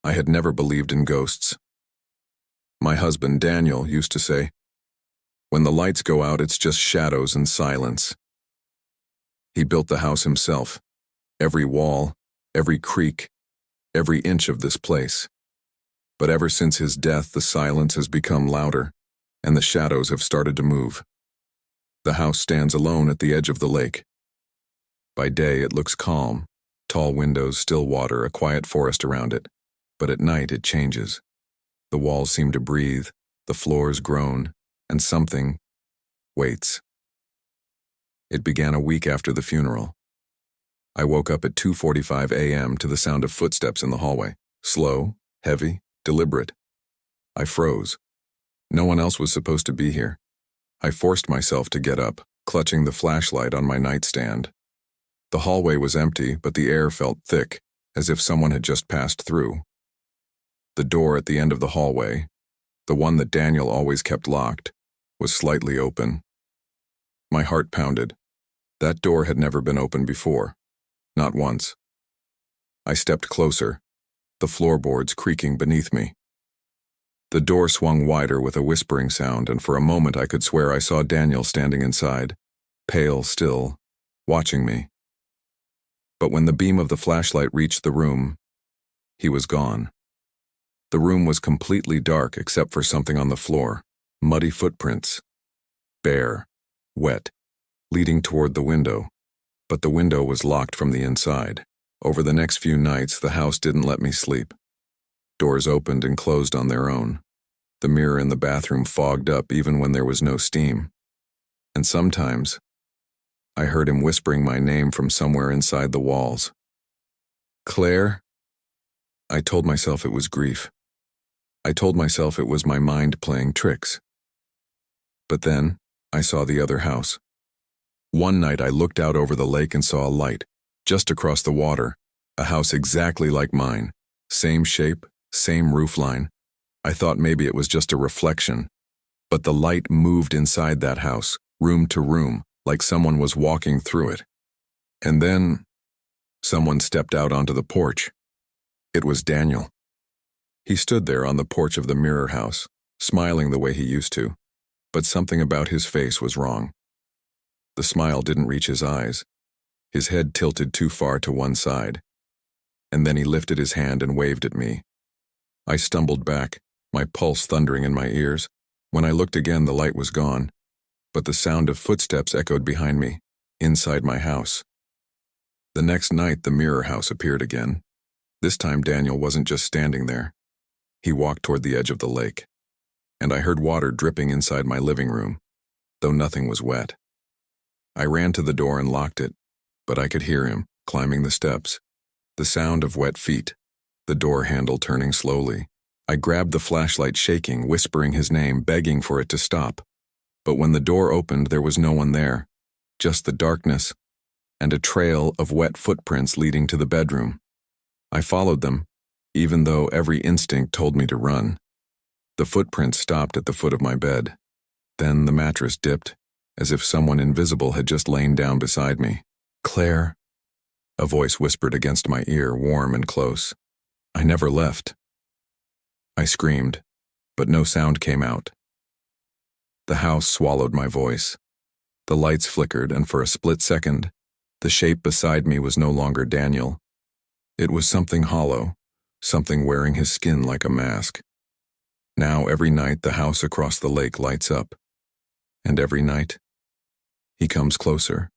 I had never believed in ghosts. My husband, Daniel, used to say, "When the lights go out, it's just shadows and silence." He built the house himself, every wall, every creak, every inch of this place. But ever since his death, the silence has become louder, and the shadows have started to move. The house stands alone at the edge of the lake. By day, it looks calm, tall windows, still water, a quiet forest around it. But at night, it changes. The walls seem to breathe, the floors groan, and something waits. It began a week after the funeral. I woke up at 2:45 a.m. to the sound of footsteps in the hallway. Slow, heavy, deliberate. I froze. No one else was supposed to be here. I forced myself to get up, clutching the flashlight on my nightstand. The hallway was empty, but the air felt thick, as if someone had just passed through. The door at the end of the hallway, the one that Daniel always kept locked, was slightly open. My heart pounded. That door had never been opened before. Not once. I stepped closer, the floorboards creaking beneath me. The door swung wider with a whispering sound, and for a moment I could swear I saw Daniel standing inside, pale still, watching me. But when the beam of the flashlight reached the room, he was gone. The room was completely dark except for something on the floor, muddy footprints. Bare, wet, leading toward the window. But the window was locked from the inside. Over the next few nights, the house didn't let me sleep. Doors opened and closed on their own. The mirror in the bathroom fogged up even when there was no steam. And sometimes, I heard him whispering my name from somewhere inside the walls. "Claire?" I told myself it was grief. I told myself it was my mind playing tricks. But then, I saw the other house. One night I looked out over the lake and saw a light, just across the water, a house exactly like mine, same shape, same roofline. I thought maybe it was just a reflection, but the light moved inside that house, room to room, like someone was walking through it. And then, someone stepped out onto the porch. It was Daniel. He stood there on the porch of the mirror house, smiling the way he used to, but something about his face was wrong. The smile didn't reach his eyes. His head tilted too far to one side. And then he lifted his hand and waved at me. I stumbled back, my pulse thundering in my ears. When I looked again, the light was gone, but the sound of footsteps echoed behind me, inside my house. The next night, the mirror house appeared again. This time, Daniel wasn't just standing there. He walked toward the edge of the lake, and I heard water dripping inside my living room, though nothing was wet. I ran to the door and locked it, but I could hear him, climbing the steps, the sound of wet feet, the door handle turning slowly. I grabbed the flashlight, shaking, whispering his name, begging for it to stop. But when the door opened, there was no one there, just the darkness, and a trail of wet footprints leading to the bedroom. I followed them, even though every instinct told me to run. The footprints stopped at the foot of my bed. Then the mattress dipped, as if someone invisible had just lain down beside me. "Claire," a voice whispered against my ear, warm and close. "I never left." I screamed, but no sound came out. The house swallowed my voice. The lights flickered, and for a split second, the shape beside me was no longer Daniel. It was something hollow, something wearing his skin like a mask. Now every night the house across the lake lights up. And every night, he comes closer,